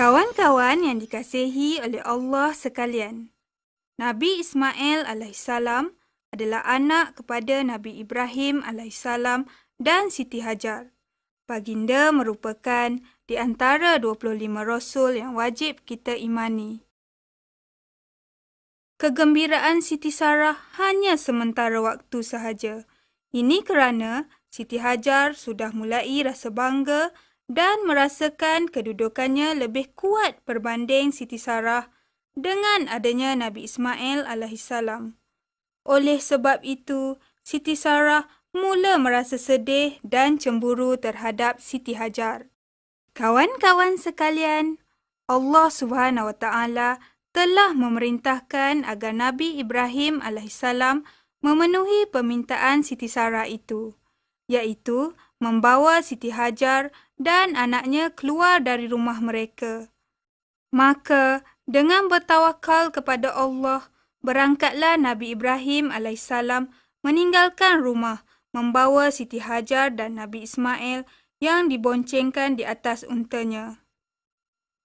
Kawan-kawan yang dikasihi oleh Allah sekalian, Nabi Ismail alaihissalam adalah anak kepada Nabi Ibrahim alaihissalam dan Siti Hajar. Baginda merupakan di antara 25 Rasul yang wajib kita imani. Kegembiraan Siti Sarah hanya sementara waktu sahaja. Ini kerana Siti Hajar sudah mulai rasa bangga dan merasakan kedudukannya lebih kuat berbanding Siti Sarah dengan adanya Nabi Ismail alaihissalam. Oleh sebab itu, Siti Sarah mula merasa sedih dan cemburu terhadap Siti Hajar. Kawan-kawan sekalian, Allah Subhanahu Wa Taala telah memerintahkan agar Nabi Ibrahim alaihissalam memenuhi permintaan Siti Sarah itu, iaitu membawa Siti Hajar dan anaknya keluar dari rumah mereka. Maka, dengan bertawakal kepada Allah, berangkatlah Nabi Ibrahim alaihissalam meninggalkan rumah, membawa Siti Hajar dan Nabi Ismail yang diboncengkan di atas untanya.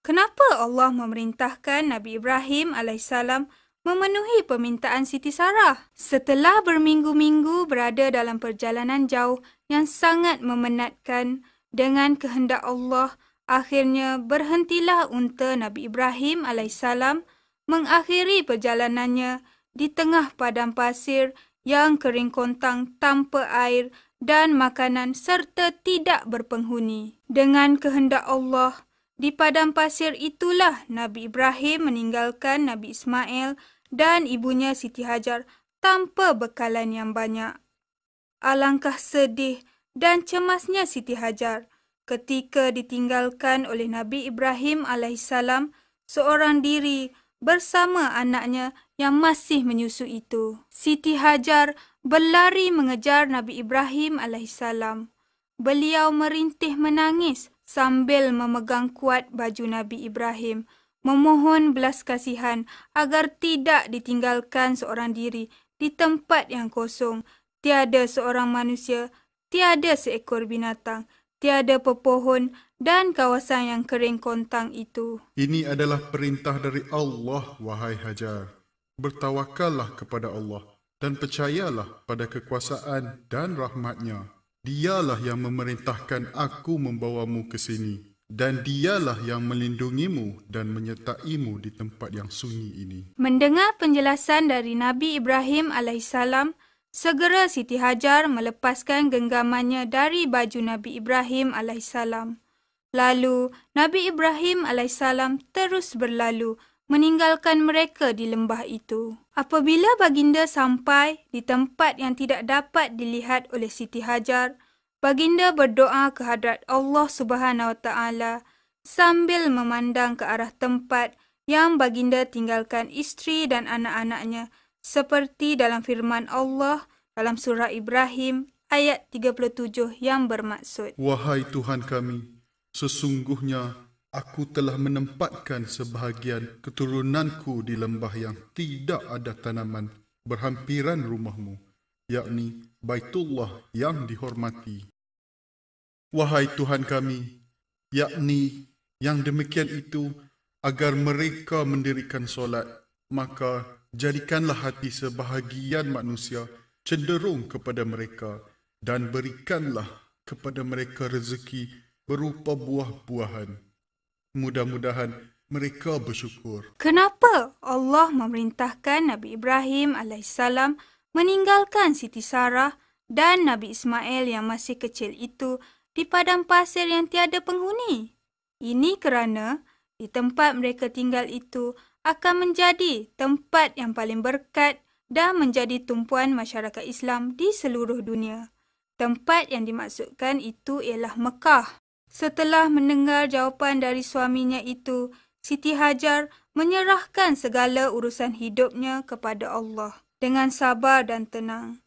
Kenapa Allah memerintahkan Nabi Ibrahim alaihissalam memenuhi permintaan Siti Sarah? Setelah berminggu-minggu berada dalam perjalanan jauh yang sangat memenatkan dengan kehendak Allah, akhirnya berhentilah unta Nabi Ibrahim alaihissalam mengakhiri perjalanannya di tengah padang pasir yang kering kontang tanpa air dan makanan serta tidak berpenghuni. Dengan kehendak Allah, di padang pasir itulah Nabi Ibrahim meninggalkan Nabi Ismail dan ibunya Siti Hajar tanpa bekalan yang banyak. Alangkah sedih dan cemasnya Siti Hajar ketika ditinggalkan oleh Nabi Ibrahim alaihissalam seorang diri bersama anaknya yang masih menyusu itu. Siti Hajar berlari mengejar Nabi Ibrahim alaihissalam. Beliau merintih menangis sambil memegang kuat baju Nabi Ibrahim, memohon belas kasihan agar tidak ditinggalkan seorang diri di tempat yang kosong. Tiada seorang manusia, tiada seekor binatang, tiada pepohon dan kawasan yang kering kontang itu. Ini adalah perintah dari Allah, wahai Hajar. Bertawakallah kepada Allah dan percayalah pada kekuasaan dan rahmatnya. Dialah yang memerintahkan aku membawamu ke sini, dan dialah yang melindungimu dan menyertaimu di tempat yang sunyi ini. Mendengar penjelasan dari Nabi Ibrahim alaihissalam, segera Siti Hajar melepaskan genggamannya dari baju Nabi Ibrahim alaihissalam. Lalu Nabi Ibrahim alaihissalam terus berlalu meninggalkan mereka di lembah itu. Apabila baginda sampai di tempat yang tidak dapat dilihat oleh Siti Hajar, baginda berdoa ke hadrat Allah Subhanahu Wa Taala sambil memandang ke arah tempat yang baginda tinggalkan isteri dan anak-anaknya, seperti dalam firman Allah dalam surah Ibrahim ayat 37 yang bermaksud, Wahai Tuhan kami, sesungguhnya aku telah menempatkan sebahagian keturunanku di lembah yang tidak ada tanaman berhampiran rumahmu, yakni Baitullah yang dihormati. Wahai Tuhan kami, yakni yang demikian itu agar mereka mendirikan solat, maka jadikanlah hati sebahagian manusia cenderung kepada mereka dan berikanlah kepada mereka rezeki berupa buah-buahan. Mudah-mudahan mereka bersyukur. Kenapa Allah memerintahkan Nabi Ibrahim alaihissalam meninggalkan Siti Sarah dan Nabi Ismail yang masih kecil itu di padang pasir yang tiada penghuni? Ini kerana di tempat mereka tinggal itu akan menjadi tempat yang paling berkat dan menjadi tumpuan masyarakat Islam di seluruh dunia. Tempat yang dimaksudkan itu ialah Mekah. Setelah mendengar jawapan dari suaminya itu, Siti Hajar menyerahkan segala urusan hidupnya kepada Allah dengan sabar dan tenang.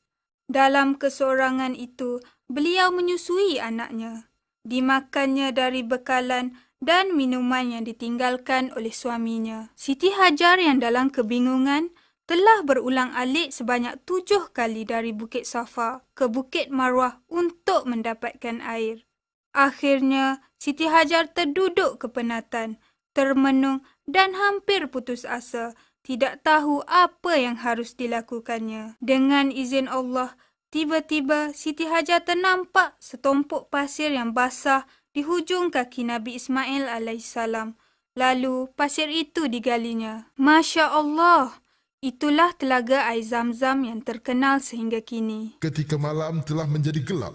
Dalam keseorangan itu, beliau menyusui anaknya, dimakannya dari bekalan dan minuman yang ditinggalkan oleh suaminya. Siti Hajar yang dalam kebingungan telah berulang-alik sebanyak 7 kali dari Bukit Safa ke Bukit Marwah untuk mendapatkan air. Akhirnya, Siti Hajar terduduk kepenatan, termenung dan hampir putus asa, tidak tahu apa yang harus dilakukannya. Dengan izin Allah, tiba-tiba Siti Hajar ternampak setumpuk pasir yang basah di hujung kaki Nabi Ismail alaihissalam. Lalu pasir itu digalinya. Masya Allah, itulah telaga air Zam-Zam yang terkenal sehingga kini. Ketika malam telah menjadi gelap,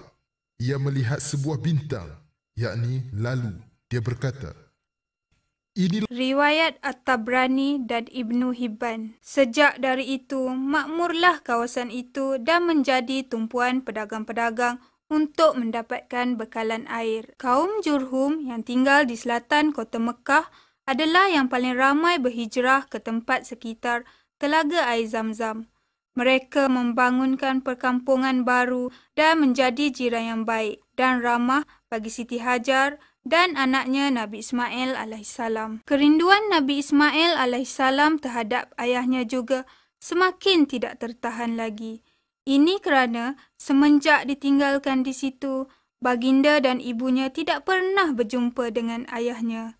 ia melihat sebuah bintang, yakni lalu dia berkata, "Inilah." Riwayat At-Tabrani dan Ibnu Hibban. Sejak dari itu, makmurlah kawasan itu dan menjadi tumpuan pedagang-pedagang untuk mendapatkan bekalan air. Kaum Jurhum yang tinggal di selatan kota Mekah adalah yang paling ramai berhijrah ke tempat sekitar telaga air Zam-Zam. Mereka membangunkan perkampungan baru dan menjadi jiran yang baik dan ramah bagi Siti Hajar dan anaknya Nabi Ismail alaihissalam. Kerinduan Nabi Ismail alaihissalam terhadap ayahnya juga semakin tidak tertahan lagi. Ini kerana semenjak ditinggalkan di situ, baginda dan ibunya tidak pernah berjumpa dengan ayahnya.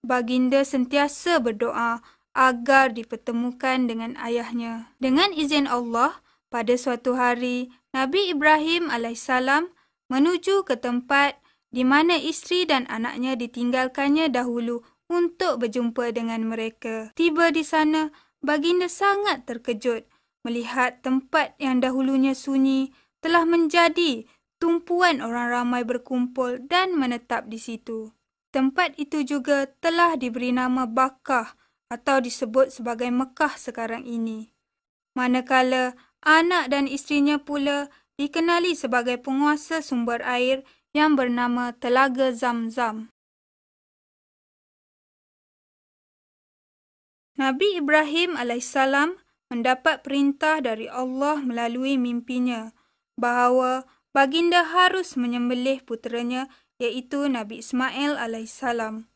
Baginda sentiasa berdoa agar dipertemukan dengan ayahnya. Dengan izin Allah, pada suatu hari, Nabi Ibrahim alaihissalam menuju ke tempat di mana isteri dan anaknya ditinggalkannya dahulu untuk berjumpa dengan mereka. Tiba di sana, baginda sangat terkejut melihat tempat yang dahulunya sunyi telah menjadi tumpuan orang ramai berkumpul dan menetap di situ. Tempat itu juga telah diberi nama Bakkah atau disebut sebagai Mekah sekarang ini. Manakala anak dan isterinya pula dikenali sebagai penguasa sumber air yang bernama Telaga Zam-Zam. Nabi Ibrahim alaihissalam mendapat perintah dari Allah melalui mimpinya bahawa baginda harus menyembelih puteranya iaitu Nabi Ismail alaihissalam.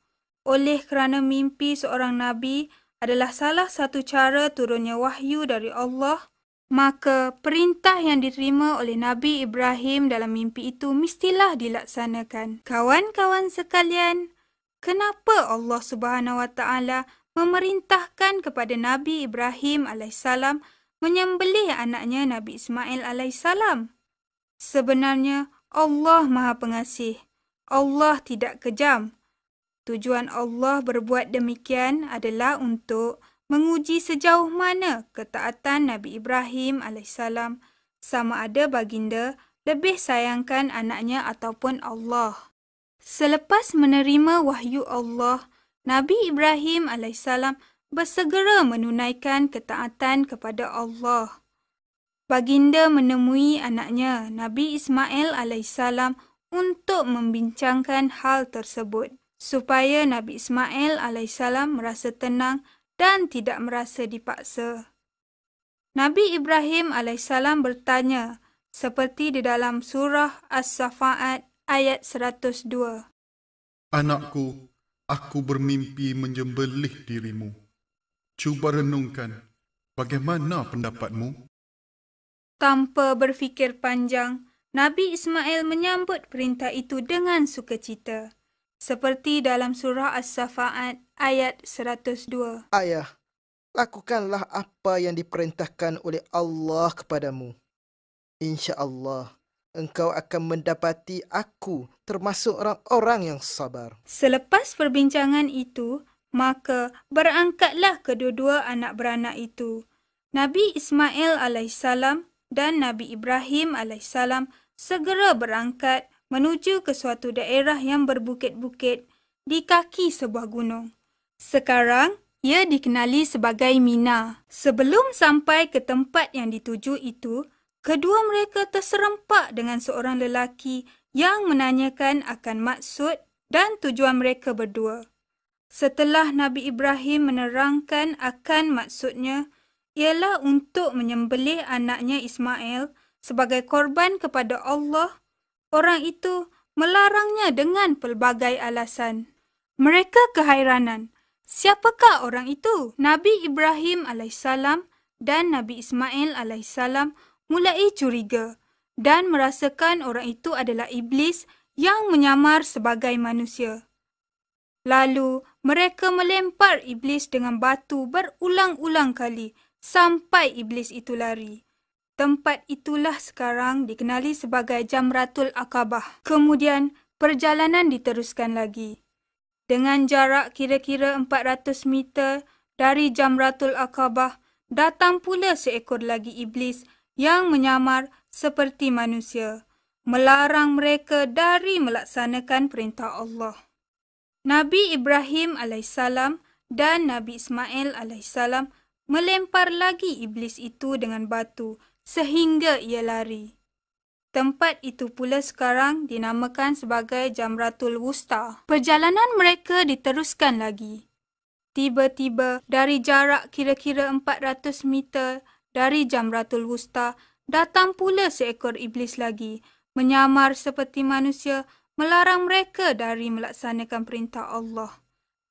Oleh kerana mimpi seorang Nabi adalah salah satu cara turunnya wahyu dari Allah, maka perintah yang diterima oleh Nabi Ibrahim dalam mimpi itu mestilah dilaksanakan. Kawan-kawan sekalian, kenapa Allah Subhanahu Wa Taala memerintahkan kepada Nabi Ibrahim alaihissalam menyembelih anaknya Nabi Ismail alaihissalam? Sebenarnya Allah Maha Pengasih. Allah tidak kejam. Tujuan Allah berbuat demikian adalah untuk menguji sejauh mana ketaatan Nabi Ibrahim alaihissalam sama ada baginda lebih sayangkan anaknya ataupun Allah. Selepas menerima wahyu Allah, Nabi Ibrahim alaihissalam bersegera menunaikan ketaatan kepada Allah. Baginda menemui anaknya Nabi Ismail alaihissalam untuk membincangkan hal tersebut supaya Nabi Ismail alaihissalam merasa tenang dan tidak merasa dipaksa. Nabi Ibrahim alaihissalam bertanya seperti di dalam surah As-Safat ayat 102. Anakku, aku bermimpi menyembelih dirimu. Cuba renungkan, bagaimana pendapatmu? Tanpa berfikir panjang, Nabi Ismail menyambut perintah itu dengan sukacita. Seperti dalam surah As-Safat ayat 102. Ayah, lakukanlah apa yang diperintahkan oleh Allah kepadamu. InsyaAllah, engkau akan mendapati aku termasuk orang-orang yang sabar. Selepas perbincangan itu, maka berangkatlah kedua-dua anak beranak itu. Nabi Ismail alaihissalam dan Nabi Ibrahim alaihissalam segera berangkat menuju ke suatu daerah yang berbukit-bukit di kaki sebuah gunung. Sekarang, ia dikenali sebagai Mina. Sebelum sampai ke tempat yang dituju itu, kedua mereka terserempak dengan seorang lelaki yang menanyakan akan maksud dan tujuan mereka berdua. Setelah Nabi Ibrahim menerangkan akan maksudnya, ialah untuk menyembelih anaknya Ismail sebagai korban kepada Allah, orang itu melarangnya dengan pelbagai alasan. Mereka kehairanan. Siapakah orang itu? Nabi Ibrahim alaihissalam dan Nabi Ismail alaihissalam mulai curiga dan merasakan orang itu adalah iblis yang menyamar sebagai manusia. Lalu mereka melempar iblis dengan batu berulang-ulang kali sampai iblis itu lari. Tempat itulah sekarang dikenali sebagai Jamratul Aqabah. Kemudian, perjalanan diteruskan lagi. Dengan jarak kira-kira 400 meter dari Jamratul Aqabah, datang pula seekor lagi iblis yang menyamar seperti manusia, melarang mereka dari melaksanakan perintah Allah. Nabi Ibrahim AS dan Nabi Ismail AS melempar lagi iblis itu dengan batu sehingga ia lari. Tempat itu pula sekarang dinamakan sebagai Jamratul Wusta. Perjalanan mereka diteruskan lagi. Tiba-tiba dari jarak kira-kira 400 meter dari Jamratul Wusta, datang pula seekor iblis lagi, menyamar seperti manusia, melarang mereka dari melaksanakan perintah Allah.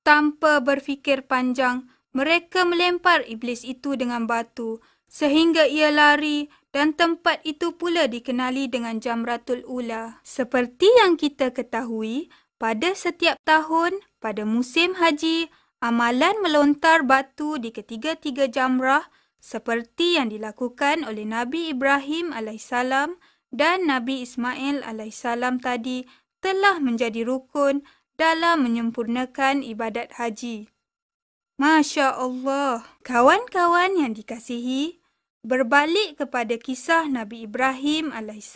Tanpa berfikir panjang, mereka melempar iblis itu dengan batu sehingga ia lari dan tempat itu pula dikenali dengan Jamratul Ula. Seperti yang kita ketahui, pada setiap tahun, pada musim haji, amalan melontar batu di ketiga-tiga jamrah seperti yang dilakukan oleh Nabi Ibrahim AS dan Nabi Ismail AS tadi telah menjadi rukun dalam menyempurnakan ibadat haji. Masya Allah, kawan-kawan yang dikasihi, berbalik kepada kisah Nabi Ibrahim AS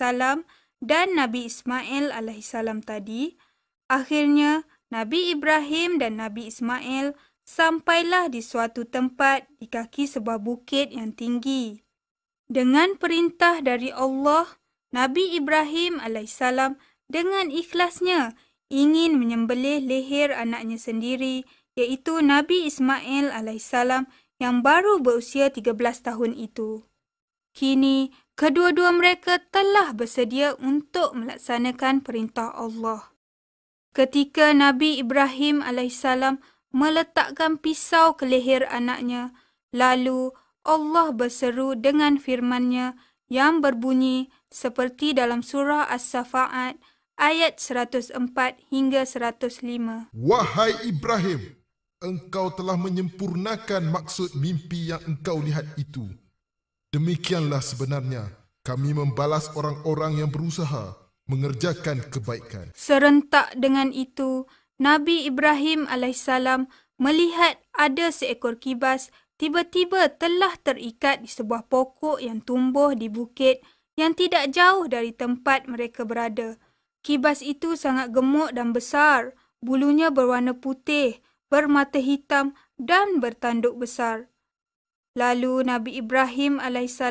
dan Nabi Ismail AS tadi, akhirnya Nabi Ibrahim dan Nabi Ismail sampailah di suatu tempat di kaki sebuah bukit yang tinggi. Dengan perintah dari Allah, Nabi Ibrahim AS dengan ikhlasnya ingin menyembelih leher anaknya sendiri, iaitu Nabi Ismail AS yang baru berusia 13 tahun itu. Kini, kedua-dua mereka telah bersedia untuk melaksanakan perintah Allah. Ketika Nabi Ibrahim AS meletakkan pisau ke leher anaknya, lalu Allah berseru dengan firman-Nya yang berbunyi seperti dalam surah As-Safa'at ayat 104 hingga 105. Wahai Ibrahim, engkau telah menyempurnakan maksud mimpi yang engkau lihat itu. Demikianlah sebenarnya kami membalas orang-orang yang berusaha mengerjakan kebaikan. Serentak dengan itu, Nabi Ibrahim AS melihat ada seekor kibas tiba-tiba telah terikat di sebuah pokok yang tumbuh di bukit yang tidak jauh dari tempat mereka berada. Kibas itu sangat gemuk dan besar, bulunya berwarna putih, bermata hitam dan bertanduk besar. Lalu Nabi Ibrahim AS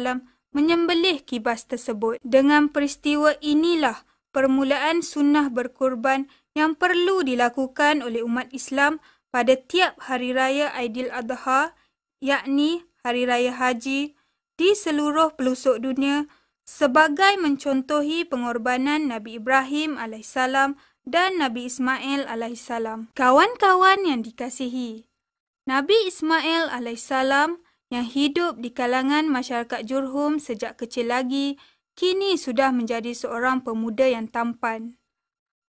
menyembelih kibas tersebut. Dengan peristiwa inilah permulaan sunnah berkorban yang perlu dilakukan oleh umat Islam pada tiap hari raya Aidiladha, yakni hari raya haji di seluruh pelosok dunia sebagai mencontohi pengorbanan Nabi Ibrahim AS dan Nabi Ismail AS. Kawan-kawan yang dikasihi, Nabi Ismail AS yang hidup di kalangan masyarakat Jurhum sejak kecil lagi, kini sudah menjadi seorang pemuda yang tampan.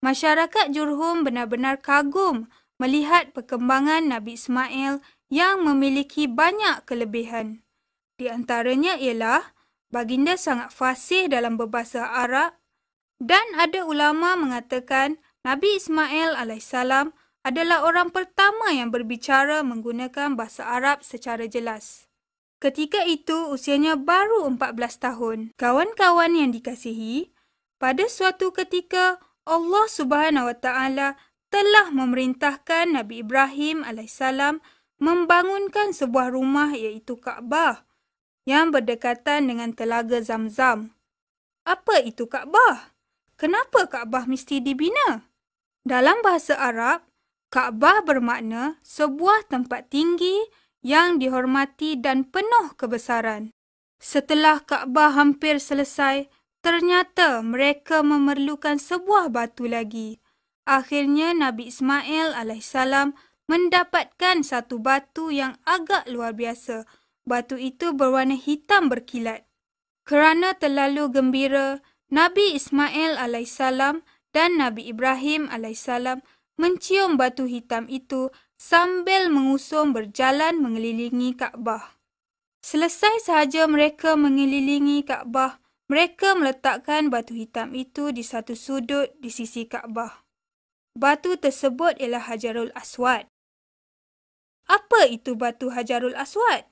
Masyarakat Jurhum benar-benar kagum melihat perkembangan Nabi Ismail yang memiliki banyak kelebihan. Di antaranya ialah baginda sangat fasih dalam berbahasa Arab dan ada ulama mengatakan Nabi Ismail AS adalah orang pertama yang berbicara menggunakan bahasa Arab secara jelas. Ketika itu usianya baru 14 tahun. Kawan-kawan yang dikasihi, pada suatu ketika Allah Subhanahu Wa Taala telah memerintahkan Nabi Ibrahim AS membangunkan sebuah rumah iaitu Kaabah yang berdekatan dengan telaga Zamzam. Apa itu Kaabah? Kenapa Kaabah mesti dibina? Dalam bahasa Arab, Kaabah bermakna sebuah tempat tinggi yang dihormati dan penuh kebesaran. Setelah Kaabah hampir selesai, ternyata mereka memerlukan sebuah batu lagi. Akhirnya Nabi Ismail AS mendapatkan satu batu yang agak luar biasa. Batu itu berwarna hitam berkilat. Kerana terlalu gembira, Nabi Ismail AS dan Nabi Ibrahim AS mencium batu hitam itu sambil mengusung berjalan mengelilingi Kaabah. Selesai sahaja mereka mengelilingi Kaabah, mereka meletakkan batu hitam itu di satu sudut di sisi Kaabah. Batu tersebut ialah Hajarul Aswad. Apa itu batu Hajarul Aswad?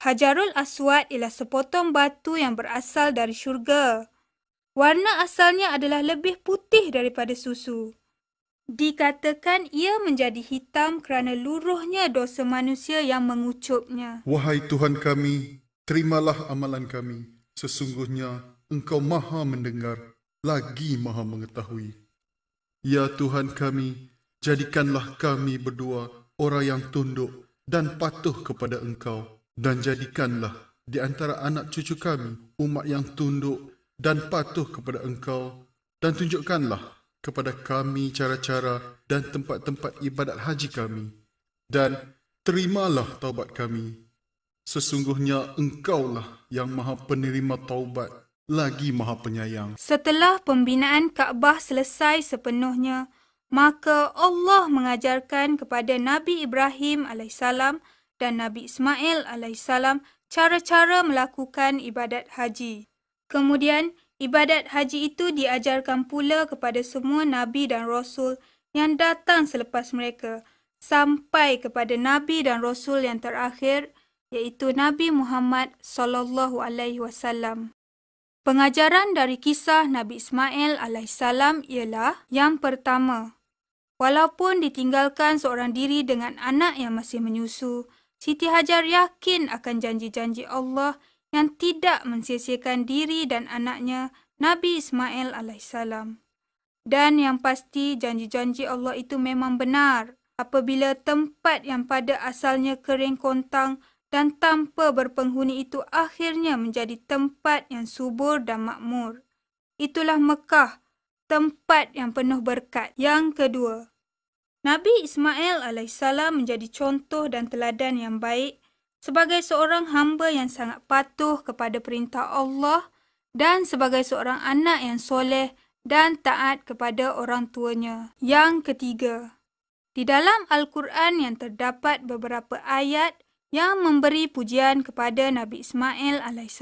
Hajarul Aswad ialah sepotong batu yang berasal dari syurga. Warna asalnya adalah lebih putih daripada susu. Dikatakan ia menjadi hitam kerana luruhnya dosa manusia yang mengucupnya. Wahai Tuhan kami, terimalah amalan kami. Sesungguhnya Engkau maha mendengar, lagi maha mengetahui. Ya Tuhan kami, jadikanlah kami berdua orang yang tunduk dan patuh kepada Engkau. Dan jadikanlah di antara anak cucu kami umat yang tunduk dan patuh kepada Engkau. Dan tunjukkanlah kepada kami cara-cara dan tempat-tempat ibadat haji kami. Dan terimalah taubat kami. Sesungguhnya Engkaulah yang maha penerima taubat, lagi maha penyayang. Setelah pembinaan Kaabah selesai sepenuhnya, maka Allah mengajarkan kepada Nabi Ibrahim AS dan Nabi Ismail AS cara-cara melakukan ibadat haji. Kemudian, ibadat haji itu diajarkan pula kepada semua Nabi dan Rasul yang datang selepas mereka, sampai kepada Nabi dan Rasul yang terakhir, iaitu Nabi Muhammad SAW. Pengajaran dari kisah Nabi Ismail AS ialah yang pertama, walaupun ditinggalkan seorang diri dengan anak yang masih menyusu, Siti Hajar yakin akan janji-janji Allah yang tidak mensia-siakan diri dan anaknya Nabi Ismail AS. Dan yang pasti janji-janji Allah itu memang benar apabila tempat yang pada asalnya kering kontang dan tanpa berpenghuni itu akhirnya menjadi tempat yang subur dan makmur. Itulah Mekah, tempat yang penuh berkat. Yang kedua, Nabi Ismail AS menjadi contoh dan teladan yang baik sebagai seorang hamba yang sangat patuh kepada perintah Allah dan sebagai seorang anak yang soleh dan taat kepada orang tuanya. Yang ketiga, di dalam Al-Quran yang terdapat beberapa ayat yang memberi pujian kepada Nabi Ismail AS,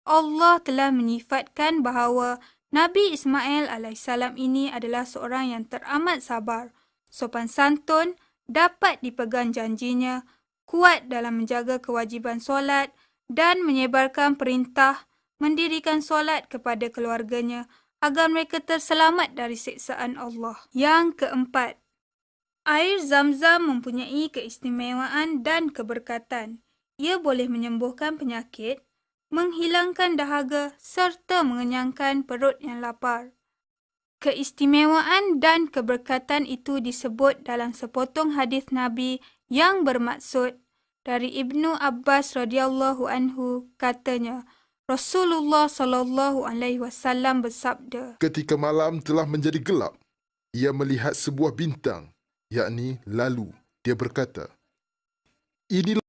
Allah telah menyifatkan bahawa Nabi Ismail AS ini adalah seorang yang teramat sabar, sopan santun, dapat dipegang janjinya, kuat dalam menjaga kewajiban solat dan menyebarkan perintah mendirikan solat kepada keluarganya agar mereka terselamat dari siksaan Allah. Yang keempat, air Zam-Zam mempunyai keistimewaan dan keberkatan. Ia boleh menyembuhkan penyakit, menghilangkan dahaga serta mengenyangkan perut yang lapar. Keistimewaan dan keberkatan itu disebut dalam sepotong hadis Nabi yang bermaksud dari Ibnu Abbas radhiyallahu anhu, katanya Rasulullah SAW bersabda, Ketika malam telah menjadi gelap, ia melihat sebuah bintang, yakni lalu dia berkata, inilah